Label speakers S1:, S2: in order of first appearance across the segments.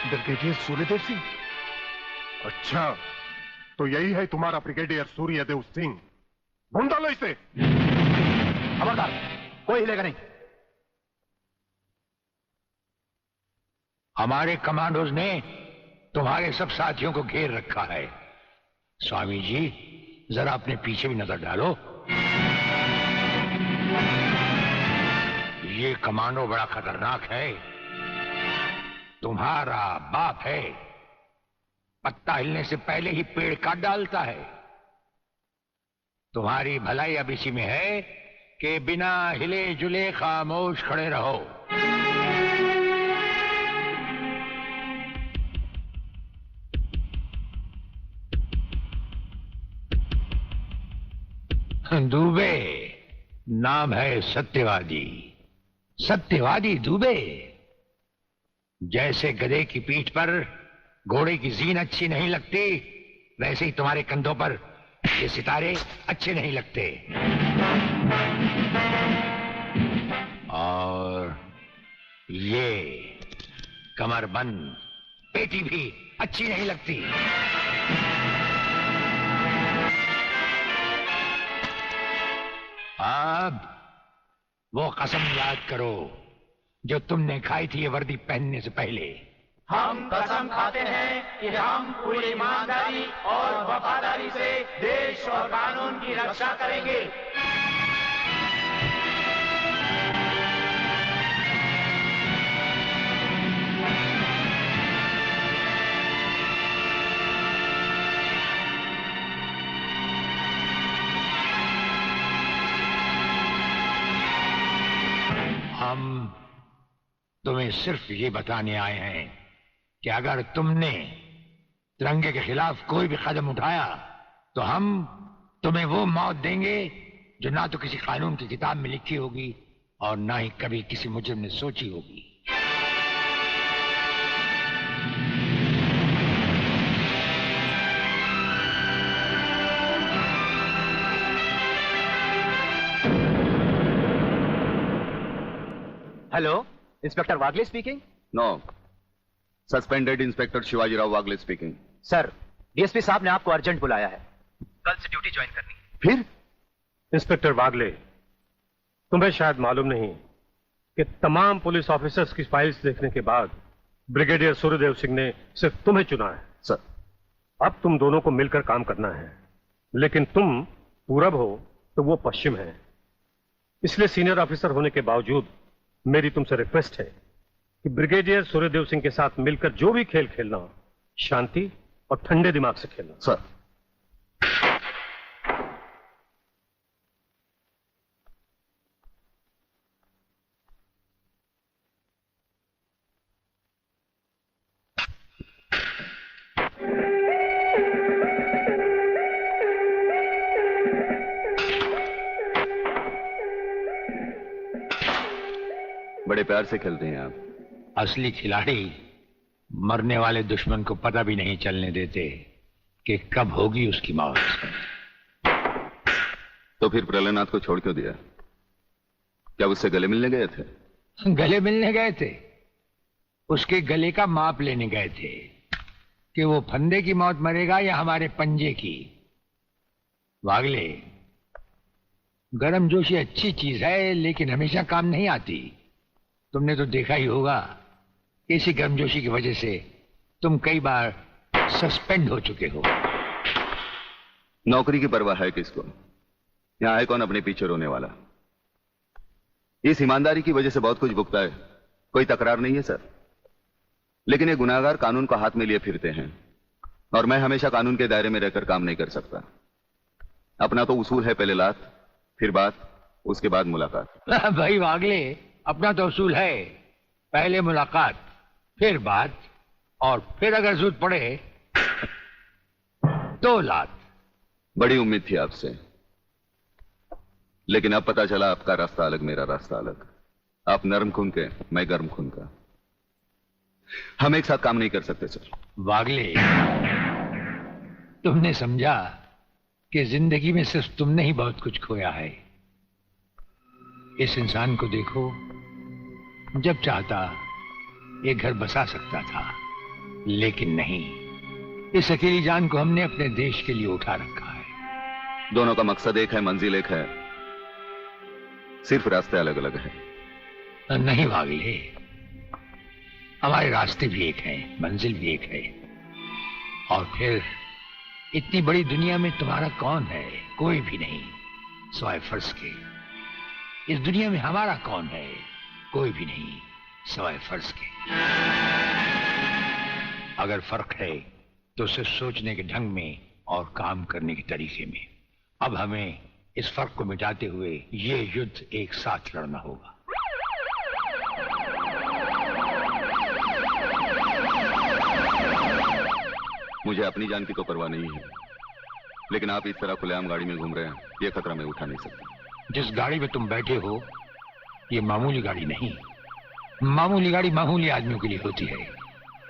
S1: Brigadier Suryadev Singh? अच्छा, तो यही है तुम्हारा ब्रिगेडियर सूर्यदेव सिंह। ढूंढ लो इसे।
S2: खबरदार, कोई हिलेगा नहीं।
S3: हमारे कमांडोज ने तुम्हारे सब साथियों को घेर रखा है। स्वामी जी, जरा अपने पीछे भी नजर डालो। ये कमांडो बड़ा खतरनाक है। तुम्हारा बाप है, पत्ता हिलने से पहले ही पेड़ काट डालता है। तुम्हारी भलाई अब इसी में है कि बिना हिले जुले खामोश खड़े रहो। दुबे नाम है सत्यवादी। सत्यवादी दुबे। जैसे गधे की पीठ पर घोड़े की जीन अच्छी नहीं लगती, वैसे ही तुम्हारे कंधों पर ये सितारे अच्छे नहीं लगते। और ये कमरबंद पेटी भी अच्छी नहीं लगती। अब वो कसम याद करो जो तुमने खाई थी ये वर्दी पहनने से पहले।
S2: हम कसम खाते हैं कि हम पूरी ईमानदारी और वफादारी से देश और कानून की रक्षा करेंगे।
S3: हम तुम्हें सिर्फ ये बताने आए हैं कि अगर तुमने तिरंगे के खिलाफ कोई भी कदम उठाया तो हम तुम्हें वो मौत देंगे जो ना तो किसी कानून की किताब में लिखी होगी और ना ही कभी किसी मुजरिम ने सोची होगी।
S2: Hello, inspector Wagle speaking.
S4: No, suspended inspector Shivajirao Wagle speaking.
S2: Sir, DSP साहब ने आपको अर्जेंट बुलाया है। कल से ड्यूटी ज्वाइन करनी है।
S4: फिर?
S1: इंस्पेक्टर वागले, तुम्हें शायद मालूम नहीं कि तमाम पुलिस ऑफिसर्स की फाइल्स देखने के बाद ब्रिगेडियर सूर्यदेव सिंह ने सिर्फ तुम्हें चुना है।
S4: सर,
S1: अब तुम दोनों को मिलकर काम करना है, लेकिन तुम पूरब हो तो वो पश्चिम है। इसलिए सीनियर ऑफिसर होने के बावजूद मेरी तुमसे रिक्वेस्ट है कि ब्रिगेडियर सूर्यदेव सिंह के साथ मिलकर जो भी खेल खेलना हो, शांति और ठंडे दिमाग से खेलना।
S4: सर। बड़े प्यार से खेलते हैं आप।
S3: असली खिलाड़ी मरने वाले दुश्मन को पता भी नहीं चलने देते कि कब होगी उसकी मौत।
S4: तो फिर प्रलयनाथ को छोड़ क्यों दिया? क्या उससे गले मिलने गए थे?
S3: गले मिलने गए थे? उसके गले का माप लेने गए थे कि वो फंदे की मौत मरेगा या हमारे पंजे की। वागले, गर्मजोशी अच्छी चीज है लेकिन हमेशा काम नहीं आती। तुमने तो देखा ही होगा, इसी गर्मजोशी की वजह से तुम कई बार सस्पेंड हो चुके हो।
S4: नौकरी की परवाह है किसको? यहां है कौन अपने पीछे रोने वाला? इस ईमानदारी की वजह से बहुत कुछ भुगता है, कोई तकरार नहीं है सर। लेकिन ये गुनाहगार कानून को हाथ में लिए फिरते हैं और मैं हमेशा कानून के दायरे में रहकर काम नहीं कर सकता। अपना तो उसूल है, पहले लात फिर बात, उसके बाद मुलाकात।
S3: भाई वागले, अपना तो उसूल है, पहले मुलाकात फिर बात और फिर अगर जरूरत पड़े तो लात।
S4: बड़ी उम्मीद थी आपसे, लेकिन अब पता चला आपका रास्ता अलग, मेरा रास्ता अलग। आप नरम खून के, मैं गर्म खून का। हम एक साथ काम नहीं कर सकते सर।
S3: वागले, तुमने समझा कि जिंदगी में सिर्फ तुमने ही बहुत कुछ खोया है। इस इंसान को देखो, जब चाहता ये घर बसा सकता था, लेकिन नहीं, इस अकेली जान को हमने अपने देश के लिए उठा रखा है।
S4: दोनों का मकसद एक है, मंजिल एक है, सिर्फ रास्ते अलग अलग हैं।
S3: नहीं वागले, हमारे रास्ते भी एक हैं, मंजिल भी एक है। और फिर इतनी बड़ी दुनिया में तुम्हारा कौन है? कोई भी नहीं, सिवाय फर्ज के। इस दुनिया में हमारा कौन है? कोई भी नहीं, सिवाय फर्ज के। अगर फर्क है तो सिर्फ सोचने के ढंग में और काम करने के तरीके में। अब हमें इस फर्क को मिटाते हुए ये युद्ध एक साथ लड़ना होगा।
S4: मुझे अपनी जान की तो परवाह नहीं है, लेकिन आप इस तरह खुलेआम गाड़ी में घूम रहे हैं, ये खतरा मैं उठा नहीं सकता।
S3: जिस गाड़ी में तुम बैठे हो ये मामूली गाड़ी नहीं। मामूली गाड़ी मामूली आदमियों के लिए होती है,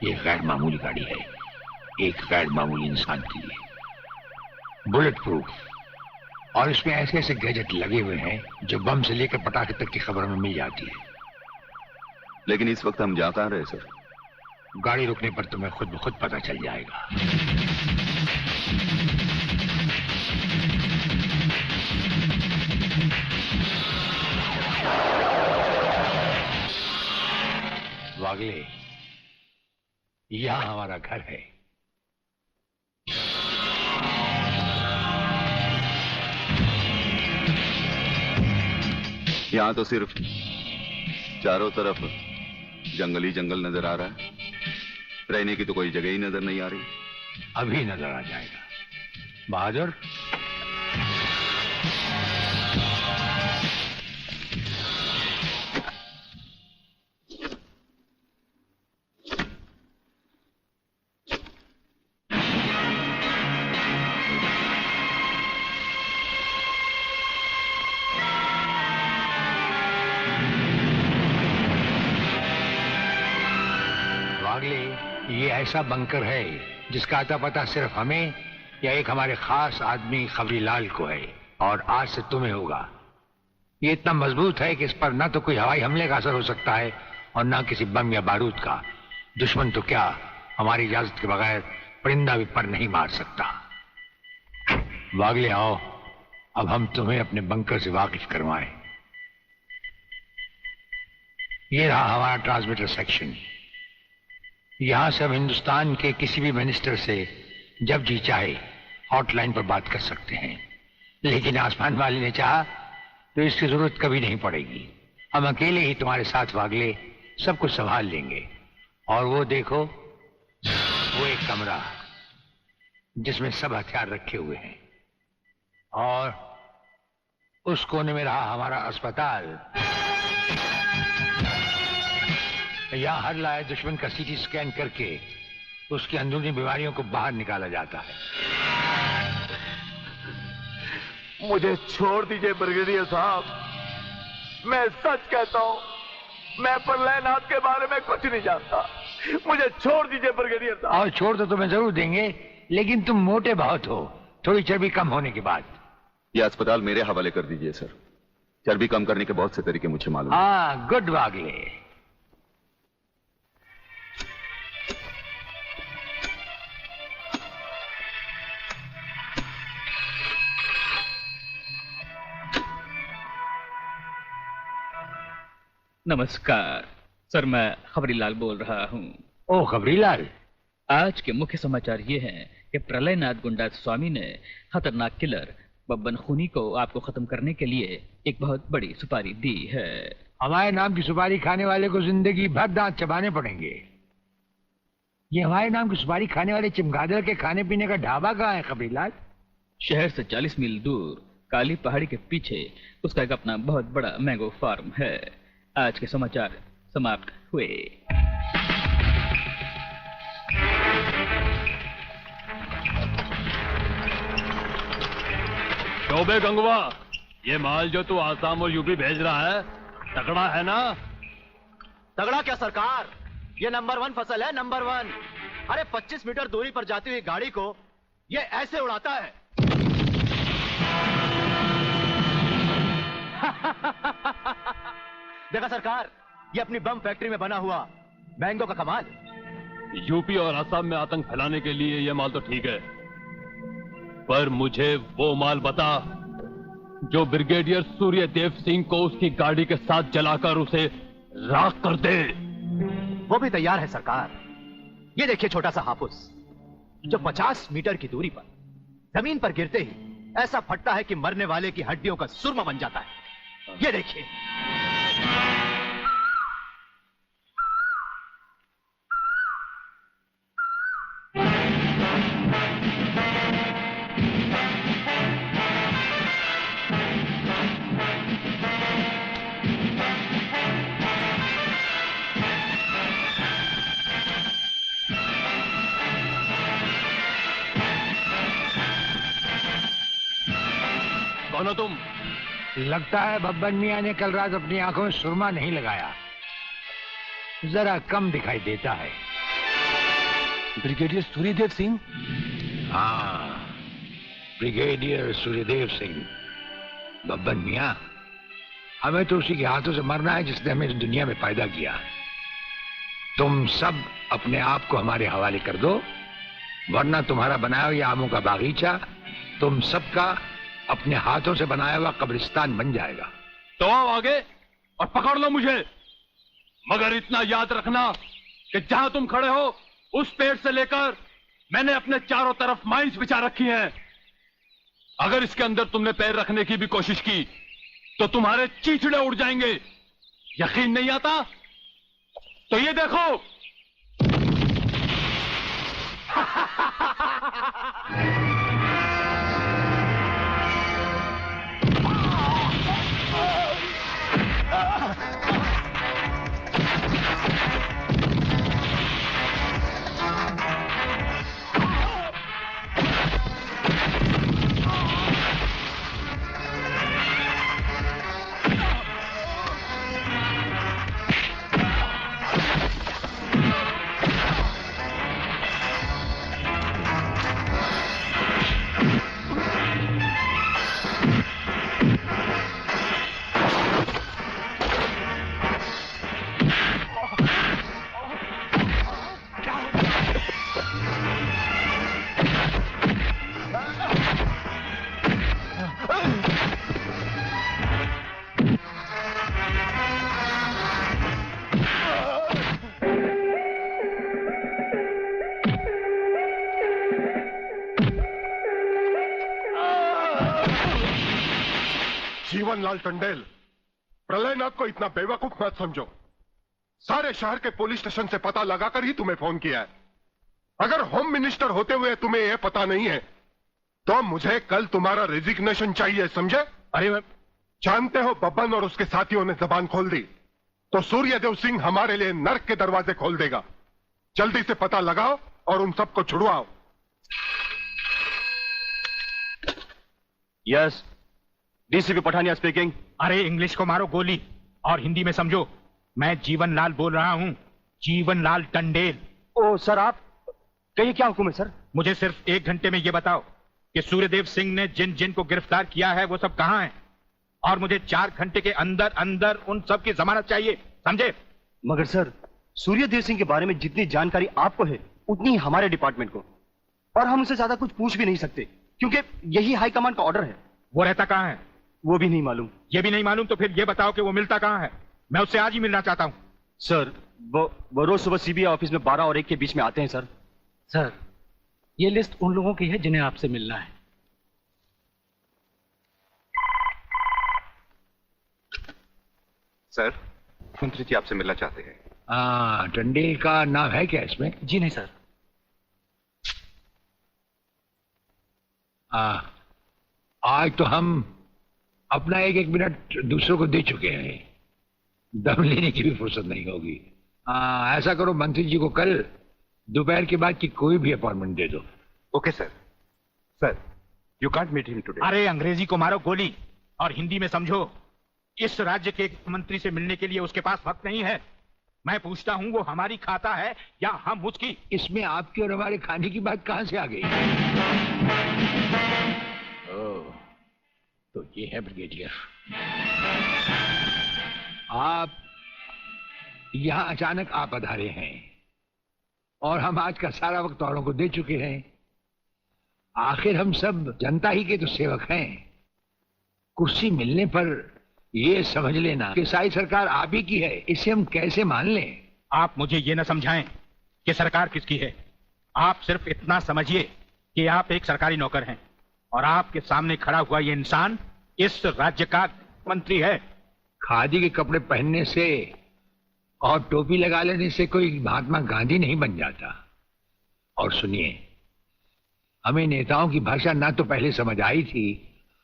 S3: ये गैर मामूली गाड़ी है, एक गैर मामूली इंसान के लिए। बुलेट प्रूफ, और इसमें ऐसे ऐसे गैजेट लगे हुए हैं जो बम से लेकर पटाखे तक की खबर हमें मिल जाती है।
S4: लेकिन इस वक्त हम जा कहां रहे सर?
S3: गाड़ी रुकने पर तुम्हें खुद ब खुद पता चल जाएगा। वागले, यहां हमारा घर है।
S4: यहां तो सिर्फ चारों तरफ जंगली जंगल नजर आ रहा है, रहने की तो कोई जगह ही नजर नहीं आ रही।
S3: अभी नजर आ जाएगा बहादुर। ये ऐसा बंकर है जिसका अता पता सिर्फ हमें या एक हमारे खास आदमी खबरीलाल को है, और आज से तुम्हें होगा। ये इतना मजबूत है कि इस पर ना तो कोई हवाई हमले का असर हो सकता है और ना किसी बम या बारूद का। दुश्मन तो क्या, हमारी इजाजत के बगैर परिंदा भी पर नहीं मार सकता। वागले आओ, अब हम तुम्हें अपने बंकर से वाकिफ करवाएं। ये रहा हमारा ट्रांसमीटर सेक्शन। यहां से हम हिंदुस्तान के किसी भी मिनिस्टर से जब जी चाहे हॉटलाइन पर बात कर सकते हैं, लेकिन आसमान वाले ने चाहा तो इसकी जरूरत कभी नहीं पड़ेगी। हम अकेले ही तुम्हारे साथ वागले सब कुछ संभाल लेंगे। और वो देखो, वो एक कमरा जिसमें सब हथियार रखे हुए हैं, और उस कोने में रहा हमारा अस्पताल। यहां हर लाए दुश्मन का सीटी स्कैन करके उसकी अंदरूनी बीमारियों को बाहर निकाला जाता है।
S2: मुझे छोड़ दीजिए ब्रिगेडियर साहब, मैं सच कहता हूं, मैं प्रलयनाथ के बारे में कुछ नहीं जानता। मुझे छोड़ दीजिए ब्रिगेडियर साहब।
S3: और छोड़ तो तुम्हें जरूर देंगे, लेकिन तुम मोटे बहुत हो, थोड़ी चर्बी कम होने के बाद।
S4: यह अस्पताल मेरे हवाले कर दीजिए सर। चर्बी कम करने के बहुत से तरीके मुझे मालूम है।
S3: हाँ, गुड वागले।
S5: नमस्कार सर, मैं खबरीलाल बोल रहा हूँ।
S3: ओ खबरीलाल,
S5: आज के मुख्य समाचार ये हैं कि प्रलयनाथ गुंडा स्वामी ने खतरनाक किलर बब्बन खूनी को आपको खत्म करने के लिए एक बहुत बड़ी सुपारी दी है।
S3: हमारे नाम की सुपारी खाने वाले को जिंदगी भर दांत चबाने पड़ेंगे। ये हमारे नाम की सुपारी खाने वाले चमगादड़ के खाने पीने का ढाबा कहाँ है खबरीलाल?
S5: शहर से 40 मील दूर काली पहाड़ी के पीछे उसका एक अपना बहुत बड़ा मैंगो फार्म है। आज के समाचार समाप्त हुए।
S6: शोबे गंगवा, ये माल जो तू आसाम और यूपी भेज रहा है तगड़ा है ना?
S2: तगड़ा क्या सरकार, ये नंबर 1 फसल है, नंबर 1। अरे 25 मीटर दूरी पर जाती हुई गाड़ी को ये ऐसे उड़ाता है। देखा सरकार, ये अपनी बम फैक्ट्री में बना हुआ मैंगो का कमाल।
S6: यूपी और असम में आतंक फैलाने के लिए यह माल तो ठीक है, पर मुझे वो माल बता जो ब्रिगेडियर सूर्यदेव सिंह को उसकी गाड़ी के साथ जलाकर उसे राख कर दे।
S7: वो भी तैयार है सरकार। ये देखिए छोटा सा हाफुस जो 50 मीटर की दूरी पर जमीन पर गिरते ही ऐसा फटता है कि मरने वाले की हड्डियों का सुरमा बन जाता है। ये देखिए।
S6: कौन हो तुम?
S3: लगता है बब्बन मियां ने कल रात अपनी आंखों में सुरमा नहीं लगाया, जरा कम दिखाई देता है।
S6: ब्रिगेडियर सूर्यदेव सिंह?
S3: हाँ, ब्रिगेडियर सूर्यदेव सिंह। बब्बन मियां, हमें तो उसी के हाथों से मरना है जिसने हमें इस दुनिया में पैदा किया। तुम सब अपने आप को हमारे हवाले कर दो, वरना तुम्हारा बनाया हुआ आमों का बागीचा तुम सबका अपने हाथों से बनाया हुआ कब्रिस्तान बन जाएगा।
S6: तो आओ आगे और पकड़ लो मुझे, मगर इतना याद रखना कि जहां तुम खड़े हो उस पेड़ से लेकर मैंने अपने चारों तरफ माइंस बिछा रखी हैं। अगर इसके अंदर तुमने पैर रखने की भी कोशिश की तो तुम्हारे चीचड़े उड़ जाएंगे। यकीन नहीं आता तो ये देखो।
S8: जीवनलाल टंडेल, प्रलयनाथ को इतना बेवकूफ मत समझो। सारे शहर के पुलिस स्टेशन से पता लगाकर ही तुम्हें फोन किया है। अगर होम मिनिस्टर होते हुए तुम्हें यह पता नहीं है तो मुझे कल तुम्हारा रेजिग्नेशन चाहिए, समझे?
S7: अरे
S8: जानते हो बब्बन और उसके साथियों ने जबान खोल दी तो सूर्यदेव सिंह हमारे लिए नर्क के दरवाजे खोल देगा। जल्दी से पता लगाओ और उन सबको छुड़वाओ।
S9: Yes, DCP Pathania speaking.
S7: अरे इंग्लिश को मारो गोली और हिंदी में समझो। मैं जीवनलाल बोल रहा हूं, जीवनलाल टंडेल।
S9: ओ सर, आप कहिए, क्या हुक्म है सर?
S7: मुझे सिर्फ 1 घंटे में यह बताओ कि सूर्यदेव सिंह ने जिन जिन को गिरफ्तार किया है वो सब कहां हैं, और मुझे 4 घंटे के अंदर अंदर उन सब की जमानत चाहिए, समझे?
S9: मगर सर, सूर्यदेव सिंह के बारे में जितनी जानकारी आपको है उतनी ही हमारे डिपार्टमेंट को, और हम उसे ज्यादा कुछ पूछ भी नहीं सकते क्योंकि यही हाई कमांड का ऑर्डर है।
S7: वो रहता कहां है?
S9: वो भी नहीं मालूम।
S7: ये भी नहीं मालूम तो फिर ये बताओ कि वो मिलता कहां है? मैं उससे आज ही मिलना चाहता हूं।
S9: सर, वो रोज सुबह सीबीआई ऑफिस में 12 और 1 के बीच में आते हैं सर।
S5: सर, ये लिस्ट उन लोगों की है जिन्हें आपसे मिलना है।
S4: सर, मंत्री जी आपसे मिलना चाहते हैं।
S3: हाँ, टंडेल का नाम है क्या इसमें?
S5: जी नहीं सर।
S3: आज तो हम अपना 1-1 मिनट दूसरों को दे चुके हैं, दम लेने की भी फुर्सत नहीं होगी। ऐसा करो, मंत्री जी को कल दोपहर के बाद की कोई भी अपॉइंटमेंट दे दो।
S4: Okay sir. Sir, you can't meet him today.
S7: अरे अंग्रेजी को मारो गोली और हिंदी में समझो। इस राज्य के मंत्री से मिलने के लिए उसके पास वक्त नहीं है। मैं पूछता हूं वो हमारी खाता है या हम उसकी?
S3: इसमें आपकी और हमारे खाने की बात कहां से आ गई? ओह, तो ये है ब्रिगेडियर। आप यहां अचानक आप पधारे हैं, और हम आज का सारा वक्त औरों को दे चुके हैं। आखिर हम सब जनता ही के तो सेवक हैं। कुर्सी मिलने पर ये समझ लेना कि सारी सरकार आप ही की है, इसे हम कैसे मान लें?
S10: आप मुझे ये न समझाएं कि सरकार किसकी है। आप सिर्फ इतना समझिए कि आप एक सरकारी नौकर हैं और आपके सामने खड़ा हुआ ये इंसान इस राज्य का मंत्री है।
S3: खादी के कपड़े पहनने से और टोपी लगा लेने से कोई महात्मा गांधी नहीं बन जाता। और सुनिए, हमें नेताओं की भाषा ना तो पहले समझ आई थी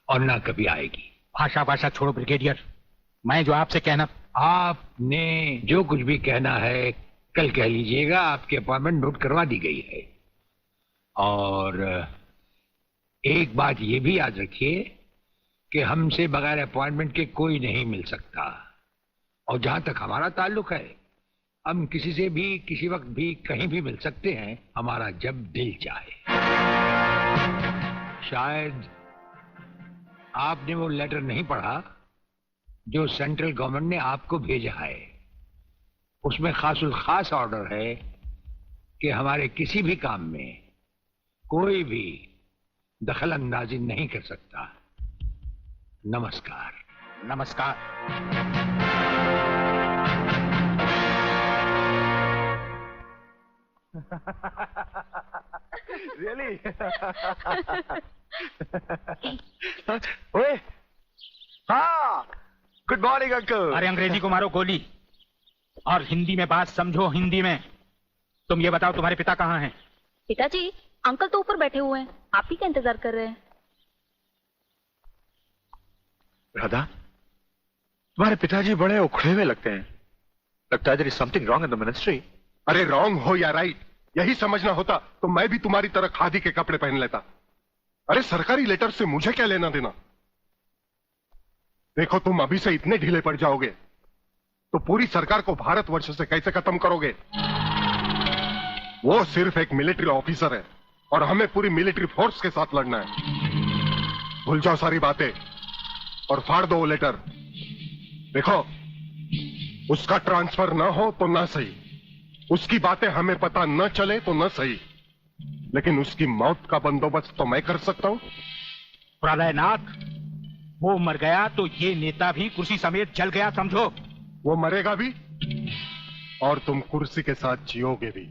S3: और ना कभी आएगी।
S10: भाषा छोड़ो ब्रिगेडियर, मैं जो आपसे कहना।
S3: आपने जो कुछ भी कहना है कल कह लीजिएगा, आपकी अपॉइंटमेंट नोट करवा दी गई है। और एक बात ये भी याद रखिए कि हमसे बगैर अपॉइंटमेंट के कोई नहीं मिल सकता। और जहां तक हमारा ताल्लुक है, हम किसी से भी किसी वक्त भी कहीं भी मिल सकते हैं, हमारा जब दिल चाहे। शायद आपने वो लेटर नहीं पढ़ा जो सेंट्रल गवर्नमेंट ने आपको भेजा है। उसमें खासुल खास ऑर्डर है कि हमारे किसी भी काम में कोई भी दखल अंदाजी नहीं कर सकता। नमस्कार।
S10: नमस्कार।
S2: रियली? ओए, हाँ, गुड मॉर्निंग अंकल।
S10: अरे अंग्रेजी को मारो गोली और हिंदी में बात समझो। हिंदी में तुम ये बताओ तुम्हारे पिता कहाँ हैं?
S11: पिताजी, अंकल तो ऊपर बैठे हुए हैं, आप ही का इंतजार कर रहे हैं।
S2: राधा, तुम्हारे पिताजी बड़े उखड़े हुए लगते हैं। लगता है there is something wrong in the ministry।
S8: अरे रॉन्ग हो या राइट, यही समझना होता तो मैं भी तुम्हारी तरह खादी के कपड़े पहन लेता। अरे सरकारी लेटर से मुझे क्या लेना देना। देखो, तुम अभी से इतने ढीले पड़ जाओगे तो पूरी सरकार को भारतवर्ष से कैसे खत्म करोगे? वो सिर्फ एक मिलिट्री ऑफिसर है और हमें पूरी मिलिट्री फोर्स के साथ लड़ना है। भूल जाओ सारी बातें और फाड़ दो वो लेटर। देखो, उसका ट्रांसफर ना हो तो ना सही, उसकी बातें हमें पता न चले तो न सही, लेकिन उसकी मौत का बंदोबस्त तो मैं कर सकता हूं।
S10: प्रलयनाथ, वो मर गया तो ये नेता भी कुर्सी समेत जल गया, समझो।
S8: वो मरेगा भी और तुम कुर्सी के साथ जियोगे भी।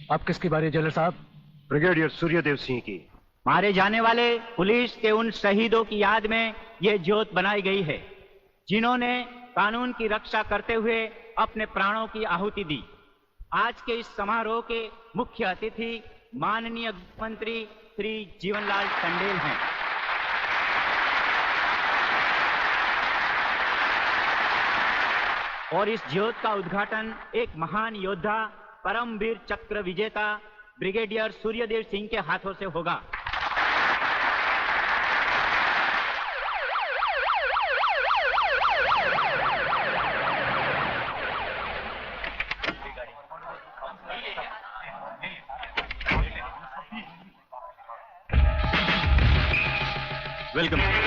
S7: अब किसकी बारी है जनरल साहब?
S9: ब्रिगेडियर सूर्यदेव सिंह की।
S12: मारे जाने वाले पुलिस के उन शहीदों की याद में ये ज्योत बनाई गई है जिन्होंने कानून की रक्षा करते हुए अपने प्राणों की आहुति दी। आज के इस समारोह के मुख्य अतिथि माननीय मंत्री श्री जीवनलाल टंडेल हैं। और इस ज्योत का उद्घाटन एक महान योद्धा, परमवीर चक्र विजेता ब्रिगेडियर सूर्यदेव सिंह के हाथों से होगा।
S2: वेलकम।